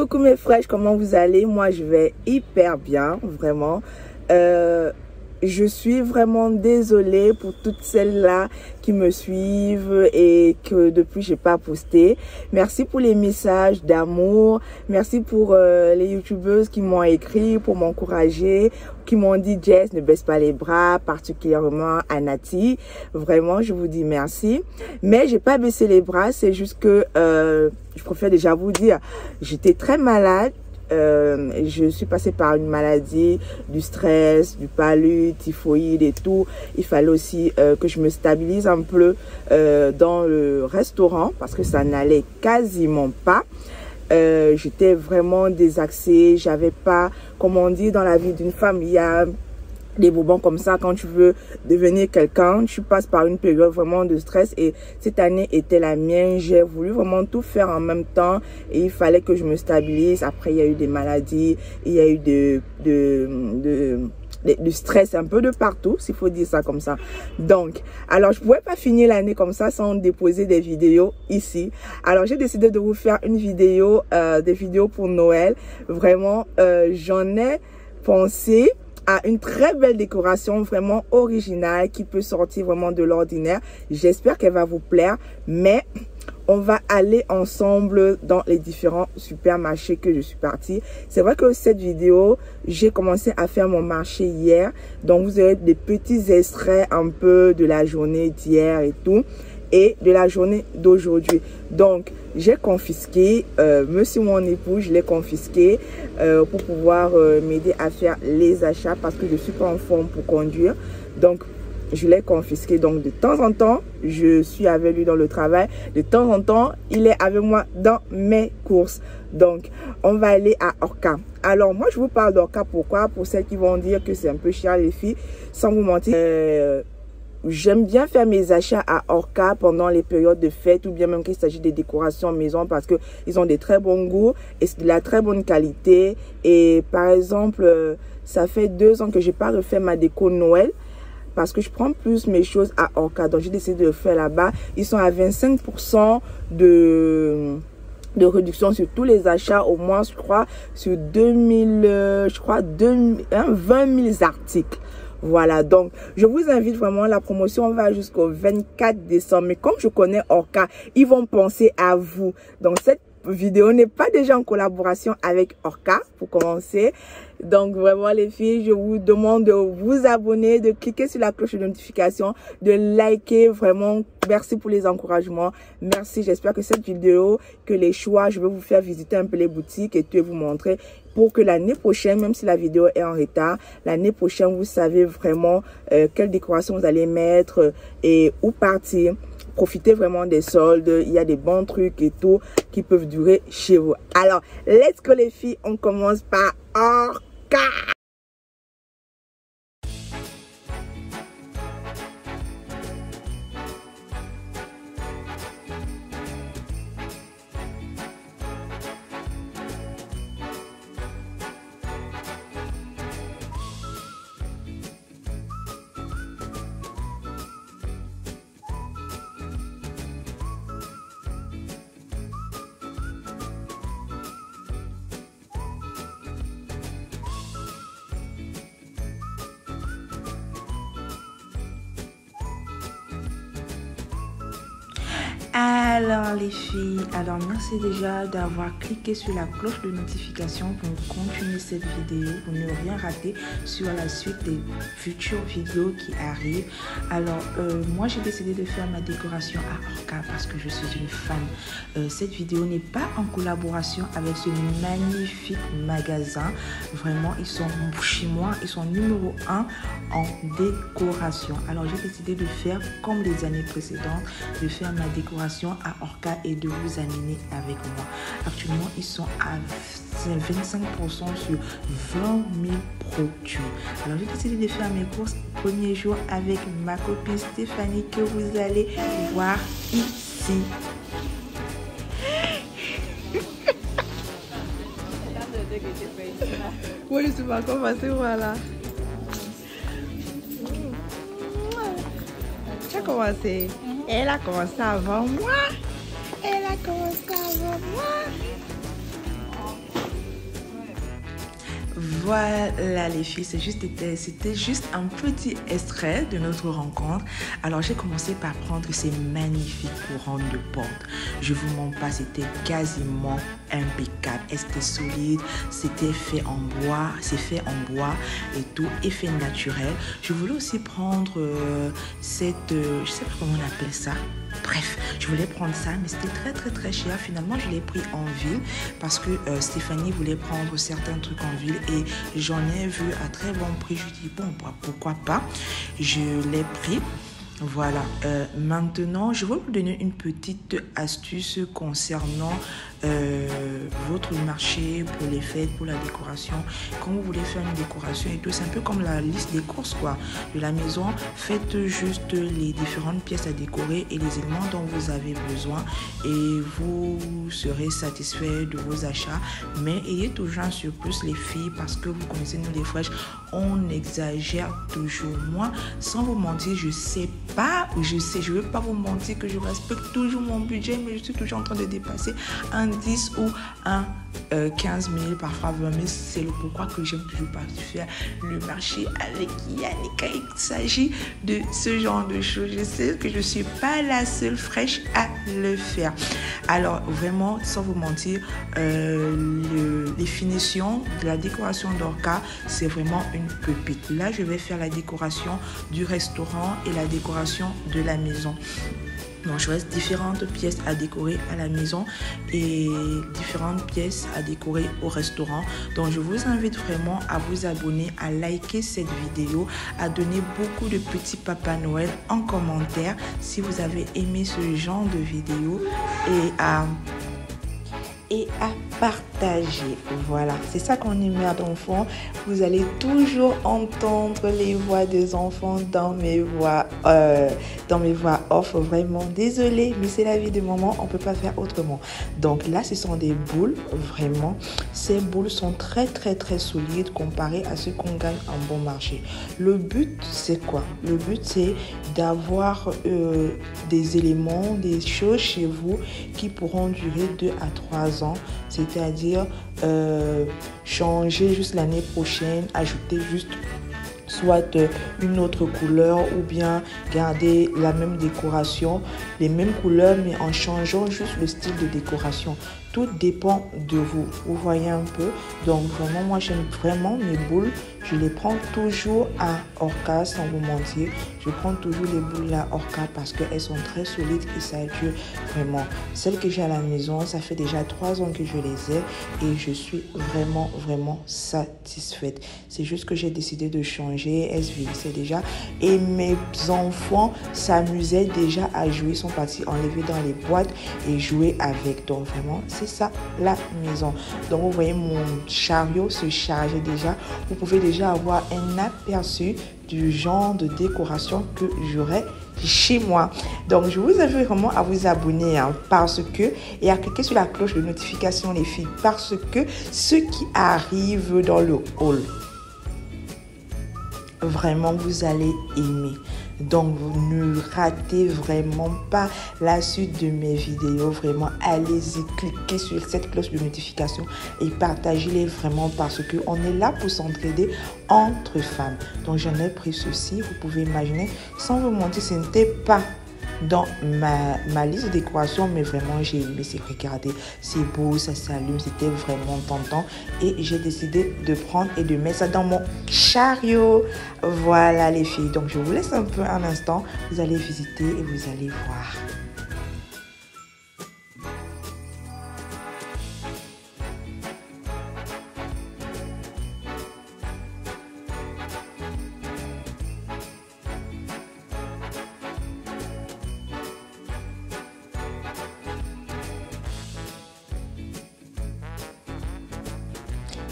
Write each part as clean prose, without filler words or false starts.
Coucou mes fraîches, comment vous allez? Moi je vais hyper bien, vraiment. Je suis vraiment désolée pour toutes celles-là qui me suivent et que depuis j'ai pas posté. Merci pour les messages d'amour. Merci pour les youtubeuses qui m'ont écrit pour m'encourager, qui m'ont dit Jess ne baisse pas les bras, particulièrement Anati. Vraiment je vous dis merci. Mais j'ai pas baissé les bras, c'est juste que je préfère déjà vous dire, j'étais très malade. Je suis passée par une maladie, du stress, du palud, typhoïde et tout. Il fallait aussi que je me stabilise un peu dans le restaurant parce que ça n'allait quasiment pas. J'étais vraiment désaxée, j'avais pas, comme on dit dans la vie d'une femme, il y a des bourbons comme ça. Quand tu veux devenir quelqu'un, tu passes par une période vraiment de stress et cette année était la mienne. J'ai voulu vraiment tout faire en même temps et il fallait que je me stabilise. Après il y a eu des maladies, il y a eu du stress un peu de partout, s'il faut dire ça comme ça. Donc, alors je pouvais pas finir l'année comme ça sans déposer des vidéos ici. Alors j'ai décidé de vous faire une vidéo, des vidéos pour Noël. Vraiment, j'en ai pensé à une très belle décoration vraiment originale qui peut sortir vraiment de l'ordinaire. J'espère qu'elle va vous plaire, mais on va aller ensemble dans les différents supermarchés que je suis partie. C'est vrai que cette vidéo, j'ai commencé à faire mon marché hier, donc vous avez des petits extraits un peu de la journée d'hier et tout, et de la journée d'aujourd'hui. Donc j'ai confisqué, monsieur mon époux, je l'ai confisqué pour pouvoir m'aider à faire les achats parce que je suis pas en forme pour conduire. Donc je l'ai confisqué. Donc de temps en temps je suis avec lui dans le travail, de temps en temps il est avec moi dans mes courses. Donc on va aller à Orca. Alors moi je vous parle d'Orca, pourquoi? Pour celles qui vont dire que c'est un peu cher les filles, sans vous mentir, j'aime bien faire mes achats à Orca pendant les périodes de fête ou bien même qu'il s'agit des décorations maison parce que ils ont des très bons goûts et c'est de la très bonne qualité. Et par exemple, ça fait 2 ans que j'ai pas refait ma déco Noël parce que je prends plus mes choses à Orca. Donc j'ai décidé de le faire là-bas. Ils sont à 25% de réduction sur tous les achats, au moins je crois sur 2000, 20 000 articles. Voilà, donc je vous invite vraiment, la promotion va jusqu'au 24 décembre. Mais comme je connais Orca, ils vont penser à vous. Donc cette vidéo n'est pas déjà en collaboration avec Orca pour commencer. Donc vraiment les filles, je vous demande de vous abonner, de cliquer sur la cloche de notification, de liker. Vraiment merci pour les encouragements, merci. J'espère que cette vidéo, que les choix, je vais vous faire visiter un peu les boutiques et tout et vous montrer pour que l'année prochaine, même si la vidéo est en retard, l'année prochaine vous savez vraiment quelle décoration vous allez mettre et où partir. Profitez vraiment des soldes, il y a des bons trucs et tout qui peuvent durer chez vous. Alors, let's go les filles, on commence par Orca. Alors les filles, alors merci déjà d'avoir cliqué sur la cloche de notification pour continuer cette vidéo, pour ne rien rater sur la suite des futures vidéos qui arrivent. Alors moi j'ai décidé de faire ma décoration à Orca parce que je suis une fan. Cette vidéo n'est pas en collaboration avec ce magnifique magasin. Vraiment ils sont chez moi, ils sont numéro 1 en décoration. Alors j'ai décidé de faire comme les années précédentes, de faire ma décoration à Orca et de vous amener avec moi. Actuellement ils sont à 25% sur 20 000 produits. Alors j'ai décidé de faire mes courses premier jour avec ma copine Stéphanie que vous allez voir ici. Oui, c'est pas commencé, voilà. Tu as commencé. Elle a commencé avant moi. Elle a commencé avant moi. Voilà les filles, c'était juste un petit extrait de notre rencontre. Alors j'ai commencé par prendre ces magnifiques couronnes de porte. Je vous mens pas, c'était quasiment impeccable. C'était solide, c'était fait en bois, c'est fait en bois et tout, effet naturel. Je voulais aussi prendre je sais pas comment on appelle ça. Bref, je voulais prendre ça, mais c'était très cher. Finalement, je l'ai pris en ville parce que Stéphanie voulait prendre certains trucs en ville et j'en ai vu à très bon prix. Je dis bon, pourquoi pas. Je l'ai pris. Voilà, maintenant je vais vous donner une petite astuce concernant votre marché pour les fêtes, pour la décoration. Quand vous voulez faire une décoration et tout, c'est un peu comme la liste des courses quoi, de la maison. Faites juste les différentes pièces à décorer et les éléments dont vous avez besoin et vous serez satisfait de vos achats. Mais ayez toujours un surplus les filles parce que vous connaissez nous les fraîches, on exagère toujours. Moi, sans vous mentir, je veux pas vous mentir que je respecte toujours mon budget, mais je suis toujours en train de dépasser un 10 ou un 15 000, parfois 20 000. C'est le pourquoi que j'aime toujours pas faire le marché avec Yannick. Il s'agit de ce genre de choses. Je sais que je suis pas la seule fraîche à le faire. Alors vraiment, sans vous mentir, les finitions de la décoration d'Orca, c'est vraiment une pépite. Là, je vais faire la décoration du restaurant et la décoration de la maison. Donc, je reste différentes pièces à décorer à la maison et différentes pièces à décorer au restaurant. Donc, je vous invite vraiment à vous abonner, à liker cette vidéo, à donner beaucoup de petits Papa Noël en commentaire si vous avez aimé ce genre de vidéo et à partager. Voilà, c'est ça qu'on est mère d'enfants. Vous allez toujours entendre les voix des enfants dans mes voix off. Vraiment désolée, mais c'est la vie de maman, on peut pas faire autrement. Donc là, ce sont des boules. Vraiment, ces boules sont très solides comparées à ce qu'on gagne en bon marché. Le but, c'est quoi? Le but, c'est d'avoir des éléments, des choses chez vous qui pourront durer 2 à 3 ans. C'est-à-dire changer juste l'année prochaine, ajouter juste soit une autre couleur ou bien garder la même décoration, les mêmes couleurs mais en changeant juste le style de décoration. Tout dépend de vous. Vous voyez un peu. Donc vraiment, moi j'aime vraiment mes boules. Je les prends toujours à Orca, sans vous mentir. Je prends toujours les boules à Orca parce qu'elles sont très solides et ça dure vraiment. Celles que j'ai à la maison, ça fait déjà 3 ans que je les ai et je suis vraiment satisfaite. C'est juste que j'ai décidé de changer. Elles se vieillissaient déjà et mes enfants s'amusaient déjà à jouer. Ils sont partis enlever dans les boîtes et jouer avec. Donc vraiment, c'est ça la maison. Donc vous voyez mon chariot se charger déjà. Vous pouvez déjà avoir un aperçu du genre de décoration que j'aurai chez moi. Donc je vous invite vraiment à vous abonner parce que et à cliquer sur la cloche de notification les filles parce que ce qui arrive dans le hall, vraiment vous allez aimer. Donc vous ne ratez vraiment pas la suite de mes vidéos. Vraiment allez-y, cliquez sur cette cloche de notification et partagez-les vraiment parce que on est là pour s'entraider entre femmes. Donc j'en ai pris ceci, vous pouvez imaginer, sans vous mentir, ce n'était pas dans ma liste de décoration, mais vraiment j'ai aimé. C'est regardez, c'est beau, ça s'allume, c'était vraiment tentant et j'ai décidé de prendre et de mettre ça dans mon chariot. Voilà les filles, donc je vous laisse un peu un instant, vous allez visiter et vous allez voir.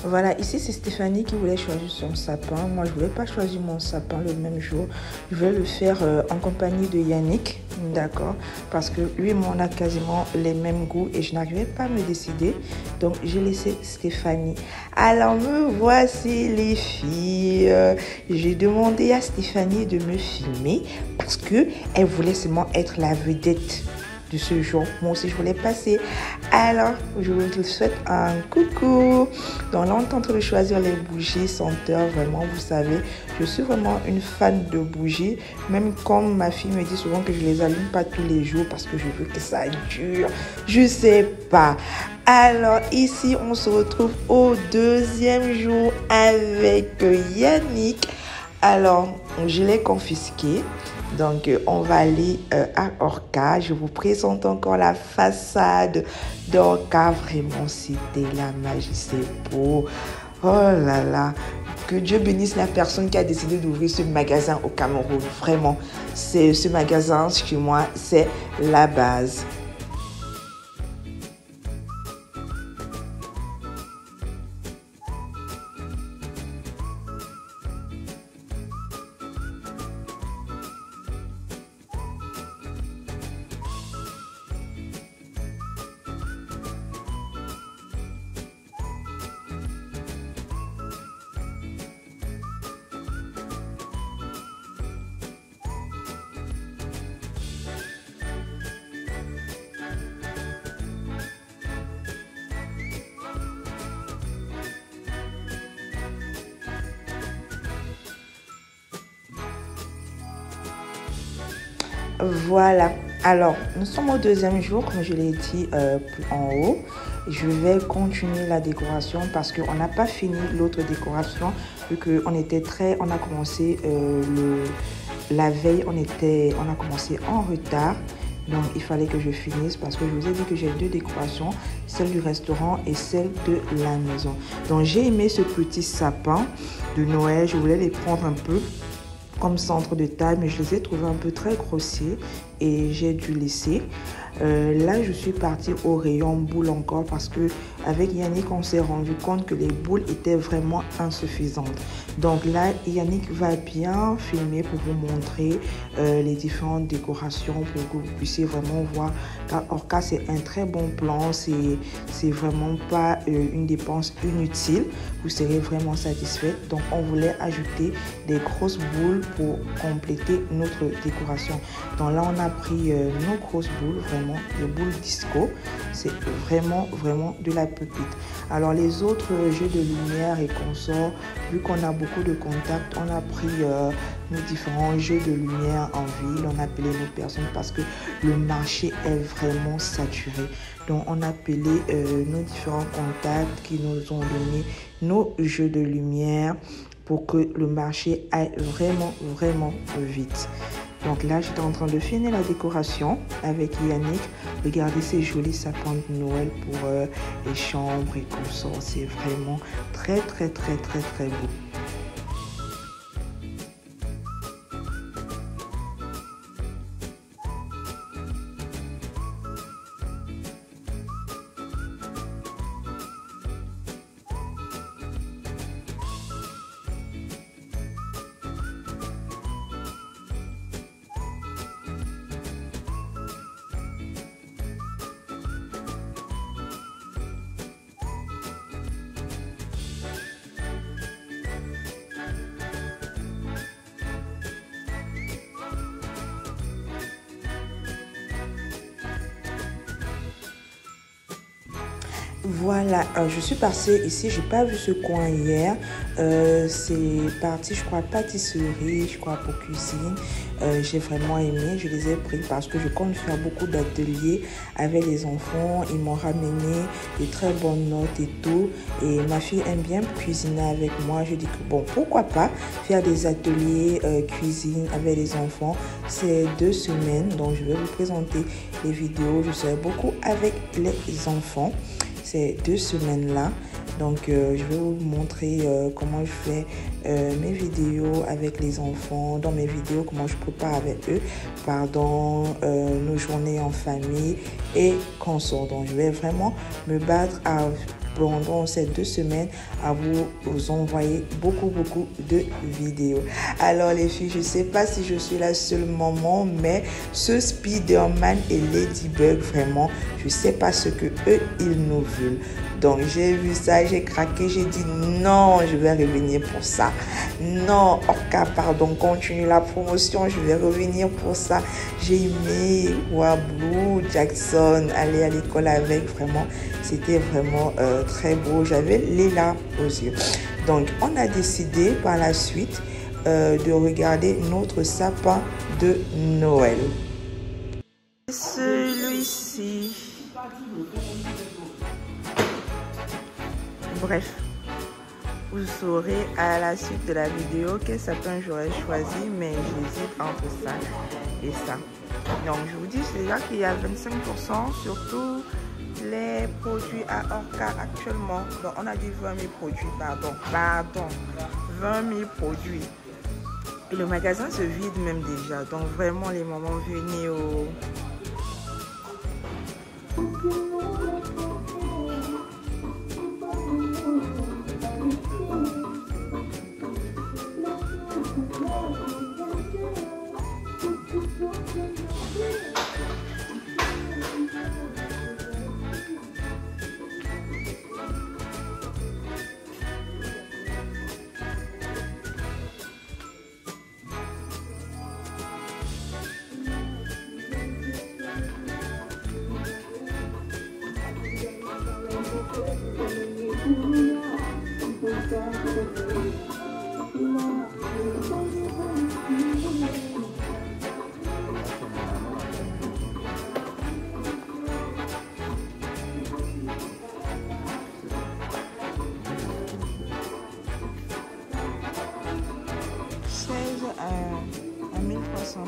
Voilà, ici c'est Stéphanie qui voulait choisir son sapin. Moi, je ne voulais pas choisir mon sapin le même jour. Je vais le faire en compagnie de Yannick, d'accord? Parce que lui et moi, on a quasiment les mêmes goûts et je n'arrivais pas à me décider. Donc, j'ai laissé Stéphanie. Alors, me voici les filles. J'ai demandé à Stéphanie de me filmer parce qu'elle voulait seulement être la vedette de ce jour. Moi aussi, je voulais passer. Alors, je vous souhaite un coucou. Donc là, on est en train de choisir les bougies senteurs. Vraiment, vous savez, je suis vraiment une fan de bougies. Même comme ma fille me dit souvent que je les allume pas tous les jours parce que je veux que ça dure. Je sais pas. Alors ici, on se retrouve au deuxième jour avec Yannick. Alors, je l'ai confisqué. Donc, on va aller à Orca. Je vous présente encore la façade d'Orca. Vraiment, c'était la magie, c'est beau. Oh là là. Que Dieu bénisse la personne qui a décidé d'ouvrir ce magasin au Cameroun. Vraiment, ce magasin, chez moi, c'est la base. Voilà, alors nous sommes au deuxième jour, comme je l'ai dit plus en haut. Je vais continuer la décoration parce qu'on n'a pas fini l'autre décoration vu qu'on était on a commencé la veille, on a commencé en retard. Donc il fallait que je finisse parce que je vous ai dit que j'ai deux décorations, celle du restaurant et celle de la maison. Donc j'ai aimé ce petit sapin de Noël, je voulais les prendre un peu comme centre de table, mais je les ai trouvés un peu très grossiers et j'ai dû laisser. Là, je suis partie au rayon boules encore parce que avec Yannick, on s'est rendu compte que les boules étaient vraiment insuffisantes. Donc là, Yannick va bien filmer pour vous montrer les différentes décorations pour que vous puissiez vraiment voir. Car Orca, c'est un très bon plan. C'est vraiment pas une dépense inutile. Vous serez vraiment satisfait. Donc, on voulait ajouter des grosses boules pour compléter notre décoration. Donc là, on a pris nos grosses boules, vraiment les boules disco. C'est vraiment de la pépite. Alors les autres jeux de lumière et consorts, vu qu'on a beaucoup de contacts, on a pris nos différents jeux de lumière en ville. On a appelé nos personnes parce que le marché est vraiment saturé. Donc on a appelé nos différents contacts qui nous ont donné nos jeux de lumière pour que le marché aille vraiment vite. Donc là, j'étais en train de finir la décoration avec Yannick. Regardez ces jolis sapins de Noël pour les chambres et comme ça. C'est vraiment très beau. Voilà, je suis passée ici, j'ai pas vu ce coin hier. C'est parti, je crois, pâtisserie, je crois pour cuisine. J'ai vraiment aimé, je les ai pris parce que je compte faire beaucoup d'ateliers avec les enfants. Ils m'ont ramené des très bonnes notes et tout. Et ma fille aime bien cuisiner avec moi. Je dis que bon, pourquoi pas faire des ateliers cuisine avec les enfants. C'est 2 semaines, donc je vais vous présenter les vidéos. Je serai beaucoup avec les enfants ces 2 semaines-là. Donc, je vais vous montrer comment je fais mes vidéos avec les enfants. Dans mes vidéos, comment je prépare avec eux, nos journées en famille et consorts. Donc, je vais vraiment me battre pendant ces 2 semaines à vous envoyer beaucoup de vidéos. Alors les filles, je ne sais pas si je suis la seule maman, mais ce Spider-Man et Ladybug, vraiment, Je sais pas ce que eux ils nous veulent. Donc j'ai vu ça, j'ai craqué, j'ai dit non, je vais revenir pour ça. Non, Orca, pardon, continue la promotion, je vais revenir pour ça. J'ai aimé Blue Jackson, aller à l'école avec, vraiment, c'était vraiment très beau. J'avais les larmes aux yeux. Donc on a décidé par la suite de regarder notre sapin de Noël. Celui-ci. Bref, vous saurez à la suite de la vidéo quel sapin j'aurais choisi, mais j'hésite entre ça et ça. Donc je vous dis déjà qu'il y a 25% sur tous les produits à Orca actuellement. Donc on a dit 20 000 produits, pardon, 20 000 produits. Et le magasin se vide même déjà. Donc vraiment les mamans, venez au... à 1300.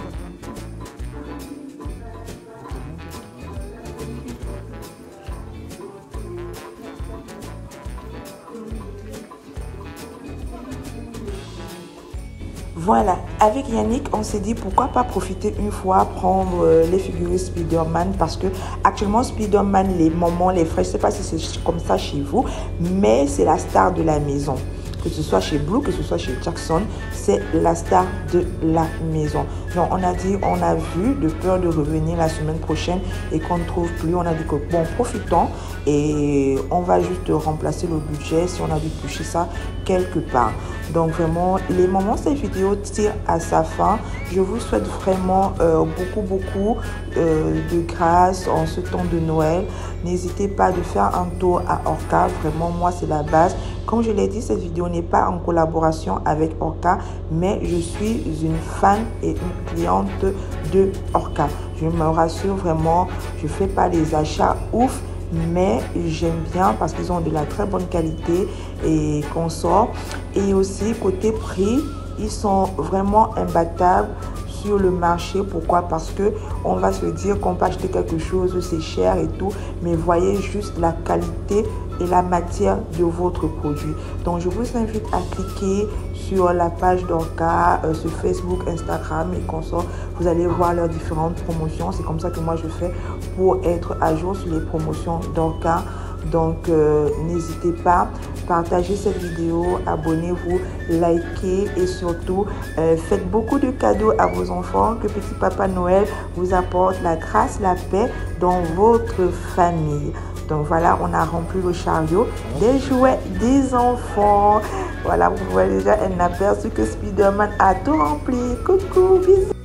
Voilà, avec Yannick, on s'est dit pourquoi pas profiter une fois, prendre les figurines Spider-Man, parce que actuellement Spider-Man, les moments, les frères, je ne sais pas si c'est comme ça chez vous, mais c'est la star de la maison. Que ce soit chez Blue, que ce soit chez Jackson, c'est la star de la maison. Donc on a dit, on a vu, de peur de revenir la semaine prochaine et qu'on ne trouve plus, on a dit que bon, profitons et on va juste remplacer le budget si on a dû toucher ça quelque part. Donc vraiment, les moments, cette vidéo tire à sa fin. Je vous souhaite vraiment beaucoup de grâce en ce temps de Noël. N'hésitez pas de faire un tour à Orca. Vraiment, moi, c'est la base. Comme je l'ai dit, cette vidéo n'est pas en collaboration avec Orca, mais je suis une fan et une cliente de Orca. Je me rassure vraiment, je ne fais pas les achats ouf, mais j'aime bien parce qu'ils ont de la très bonne qualité et consort. Et aussi, côté prix, ils sont vraiment imbattables sur le marché. Pourquoi? Parce que on va se dire qu'on peut acheter quelque chose, c'est cher et tout, mais voyez juste la qualité et la matière de votre produit. Donc je vous invite à cliquer sur la page d'Orca, sur Facebook, Instagram et consorts. Vous allez voir leurs différentes promotions. C'est comme ça que moi je fais pour être à jour sur les promotions d'Orca. Donc n'hésitez pas, partagez cette vidéo, abonnez-vous, likez et surtout faites beaucoup de cadeaux à vos enfants, que petit papa Noël vous apporte la grâce, la paix dans votre famille. Donc voilà, on a rempli le chariot des jouets des enfants. Voilà, vous voyez déjà un aperçu que Spider-Man a tout rempli. Coucou, bisous.